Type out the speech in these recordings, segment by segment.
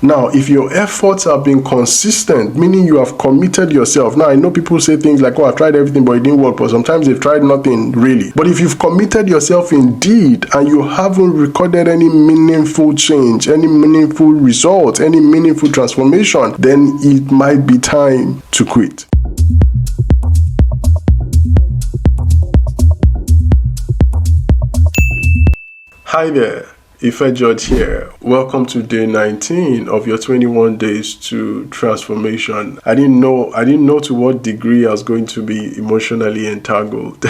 Now, if your efforts have been consistent, meaning you have committed yourself. Now, I know people say things like, oh, I tried everything, but it didn't work. But sometimes they've tried nothing really. But if you've committed yourself indeed, and you haven't recorded any meaningful change, any meaningful result, any meaningful transformation, then it might be time to quit. Hi there, Ife George here. Welcome to day 19 of your 21 days to transformation. I didn't know to what degree I was going to be emotionally entangled.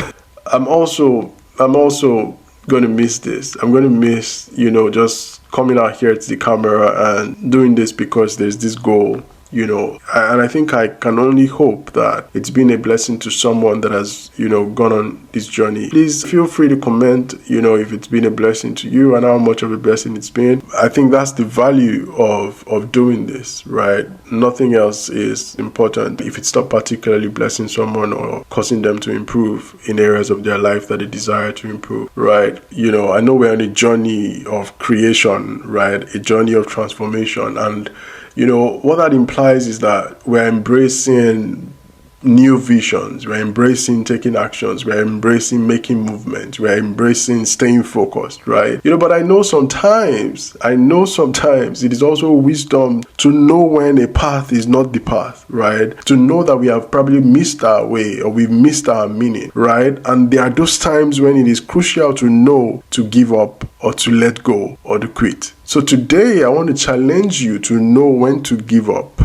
I'm also going to miss this. I'm going to miss, just coming out here to the camera and doing this because there's this goal. And I think I can only hope that it's been a blessing to someone that has, gone on this journey. Please feel free to comment, if it's been a blessing to you and how much of a blessing it's been. I think that's the value of doing this, right? Nothing else is important if it's not particularly blessing someone or causing them to improve in areas of their life that they desire to improve, right? I know we're on a journey of creation, right? A journey of transformation, and what that implies is that we're embracing new visions, we're embracing taking actions, we're embracing making movements, we're embracing staying focused, right? But I know sometimes it is also wisdom to know when a path is not the path, right? To know that we have probably missed our way or we've missed our meaning, right? And there are those times when it is crucial to know to give up or to let go or to quit. So today I want to challenge you to know when to give up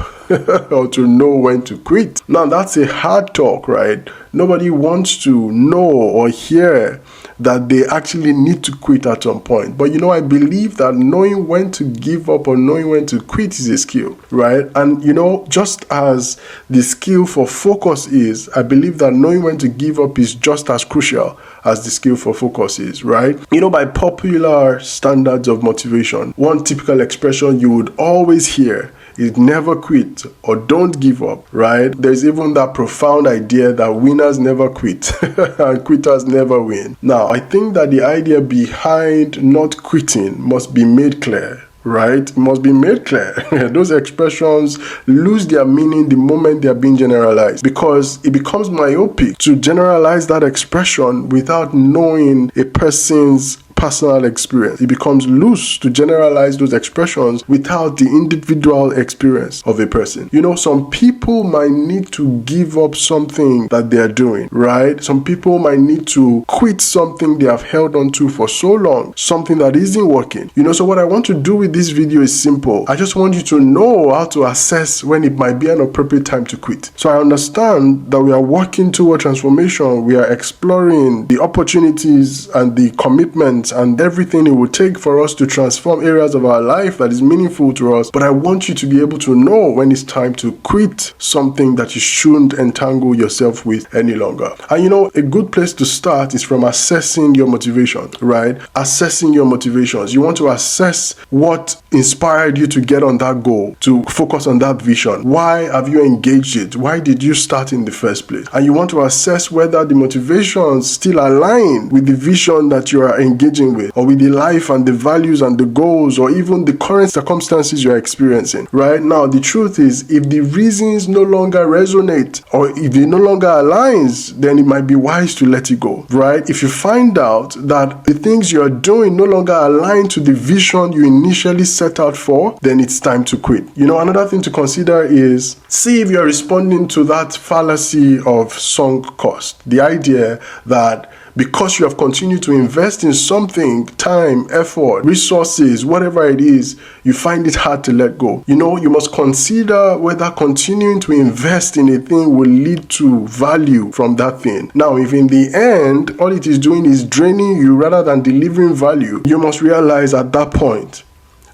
or to know when to quit. Now that's a hard talk, right? Nobody wants to know or hear that they actually need to quit at some point. But I believe that knowing when to give up or knowing when to quit is a skill, right? And just as the skill for focus is, I believe that knowing when to give up is just as crucial as the skill for focus is, right? By popular standards of motivation, one typical expression you would always hear is never quit or don't give up, right? There's even that profound idea that winners never quit and quitters never win. Now, I think that the idea behind not quitting must be made clear. Right? It must be made clear. Those expressions lose their meaning the moment they are being generalized, because it becomes myopic to generalize that expression without knowing a person's personal experience. It becomes loose to generalize those expressions without the individual experience of a person. Some people might need to give up something that they are doing, right? Some people might need to quit something they have held on to for so long, something that isn't working. So what I want to do with this video is simple. I just want you to know how to assess when it might be an appropriate time to quit. So I understand that we are working toward transformation. We are exploring the opportunities and the commitments and everything it will take for us to transform areas of our life that is meaningful to us. But I want you to be able to know when it's time to quit something that you shouldn't entangle yourself with any longer. And a good place to start is from assessing your motivation, right? Assessing your motivations. You want to assess what inspired you to get on that goal, to focus on that vision. Why have you engaged it? Why did you start in the first place? And you want to assess whether the motivations still align with the vision that you are engaging with, or with the life and the values and the goals, or even the current circumstances you are experiencing. Right now, the truth is, if the reasons no longer resonate or if it no longer aligns, then it might be wise to let it go, right? If you find out that the things you are doing no longer align to the vision you initially set out for, then it's time to quit. Another thing to consider is, see if you're responding to that fallacy of sunk cost. The idea that because you have continued to invest in something, time, effort, resources, whatever it is, you find it hard to let go. You must consider whether continuing to invest in a thing will lead to value from that thing. Now, if in the end, all it is doing is draining you rather than delivering value, you must realize at that point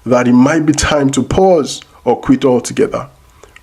that it might be time to pause or quit altogether.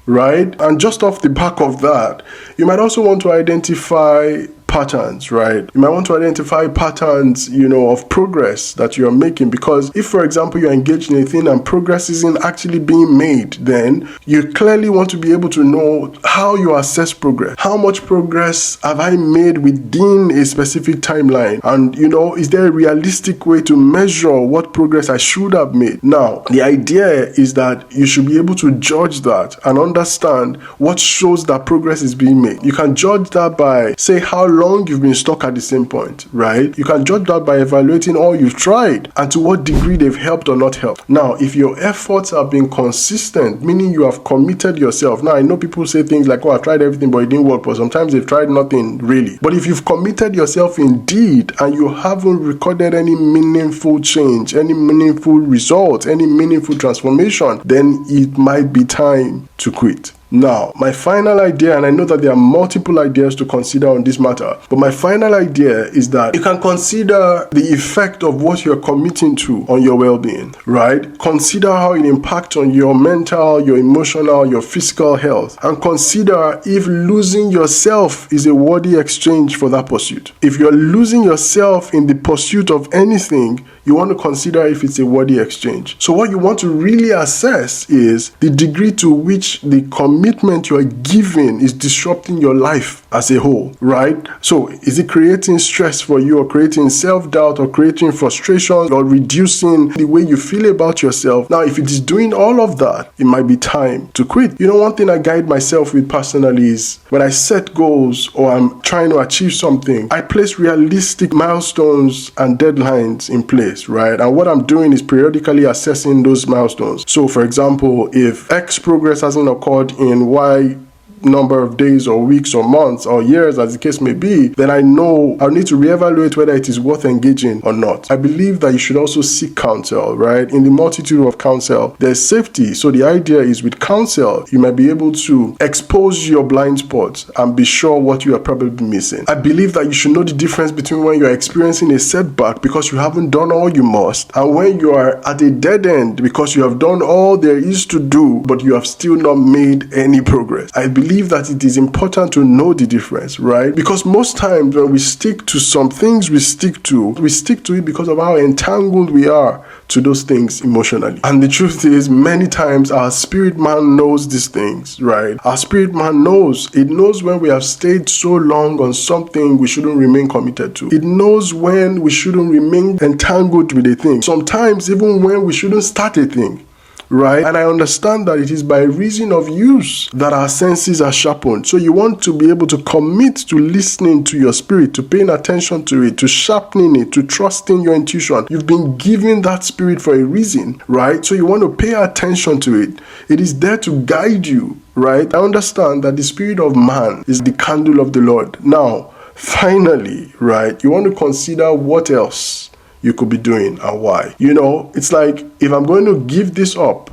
Right? And just off the back of that, you might also want to identify patterns, right? You might want to identify patterns, of progress that you're making, because if, for example, you're engaged in a thing and progress isn't actually being made, then you clearly want to be able to know how you assess progress. How much progress have I made within a specific timeline? And, is there a realistic way to measure what progress I should have made? Now, the idea is that you should be able to judge that and understand what shows that progress is being made. You can judge that by, say, how long you've been stuck at the same point, right? You can judge that by evaluating all you've tried and to what degree they've helped or not helped. Now, if your efforts have been consistent, meaning you have committed yourself. Now, I know people say things like, I tried everything, but it didn't work. But sometimes they've tried nothing really. But if you've committed yourself indeed and you haven't recorded any meaningful change, any meaningful result, any meaningful transformation, then it might be time to quit. Now, my final idea, and I know that there are multiple ideas to consider on this matter, but my final idea is that you can consider the effect of what you're committing to on your well-being, right? Consider how it impacts on your mental, your emotional, your physical health, and consider if losing yourself is a worthy exchange for that pursuit. If you're losing yourself in the pursuit of anything, you want to consider if it's a worthy exchange. So what you want to really assess is the degree to which the commitment you are giving is disrupting your life as a whole, right? So is it creating stress for you, or creating self-doubt, or creating frustration, or reducing the way you feel about yourself? Now, if it is doing all of that, it might be time to quit. One thing I guide myself with personally is when I set goals or I'm trying to achieve something, I place realistic milestones and deadlines in place, right? And what I'm doing is periodically assessing those milestones. So, for example, if X progress hasn't occurred in Y number of days or weeks or months or years, as the case may be, then I know I'll need to reevaluate whether it is worth engaging or not. I believe that you should also seek counsel, right? In the multitude of counsel, there's safety. So the idea is with counsel, you might be able to expose your blind spots and be sure what you are probably missing. I believe that you should know the difference between when you're experiencing a setback because you haven't done all you must, and when you are at a dead end because you have done all there is to do, but you have still not made any progress. I believe that it is important to know the difference, right? Because most times when we stick to some things we stick to it because of how entangled we are to those things emotionally. And the truth is, many times our spirit man knows these things, right? Our spirit man knows. It knows when we have stayed so long on something we shouldn't remain committed to. It knows when we shouldn't remain entangled with a thing. Sometimes even when we shouldn't start a thing. Right? And I understand that it is by reason of use that our senses are sharpened. So you want to be able to commit to listening to your spirit, to paying attention to it, to sharpening it, to trusting your intuition. You've been given that spirit for a reason, right? So you want to pay attention to it. It is there to guide you, right? I understand that the spirit of man is the candle of the Lord. Now, finally, right, you want to consider what else you could be doing and why. It's like, if I'm going to give this up,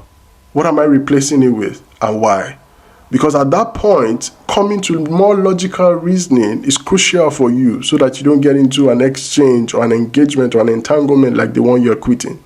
what am I replacing it with and why? Because at that point, coming to more logical reasoning is crucial for you so that you don't get into an exchange or an engagement or an entanglement like the one you're quitting.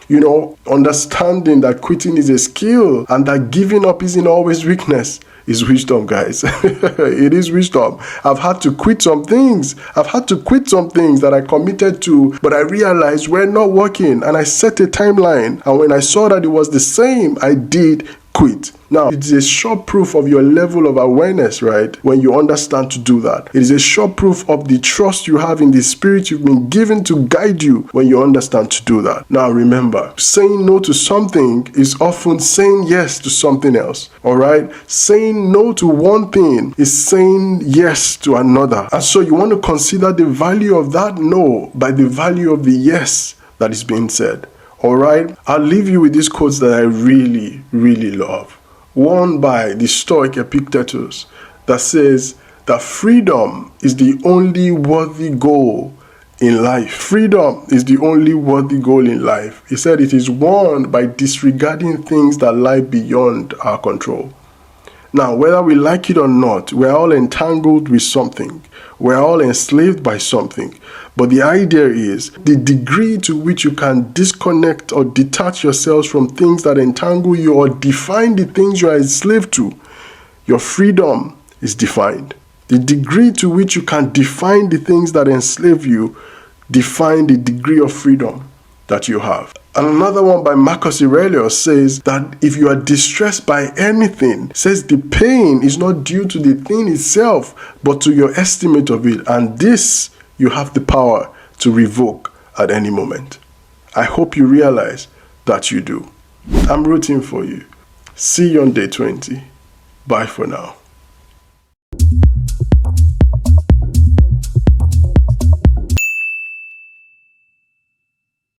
Understanding that quitting is a skill and that giving up isn't always weakness is wisdom, guys. It is wisdom. I've had to quit some things. That I committed to, but I realized we're not working, and I set a timeline, and when I saw that it was the same, I did quit. Now, it is a sure proof of your level of awareness, right? When you understand to do that. It is a sure proof of the trust you have in the spirit you've been given to guide you when you understand to do that. Now, remember, saying no to something is often saying yes to something else, all right? Saying no to one thing is saying yes to another. And so you want to consider the value of that no by the value of the yes that is being said. All right, I'll leave you with these quotes that I really, really love. One by the Stoic Epictetus that says that freedom is the only worthy goal in life. Freedom is the only worthy goal in life. He said it is won by disregarding things that lie beyond our control. Now, whether we like it or not, we're all entangled with something. We're all enslaved by something. But the idea is the degree to which you can disconnect or detach yourselves from things that entangle you or define the things you are enslaved to. Your freedom is defined. The degree to which you can define the things that enslave you define the degree of freedom that you have. And another one by Marcus Aurelius says that if you are distressed by anything, says the pain is not due to the thing itself, but to your estimate of it. And this you have the power to revoke at any moment. I hope you realize that you do. I'm rooting for you. See you on day 20. Bye for now.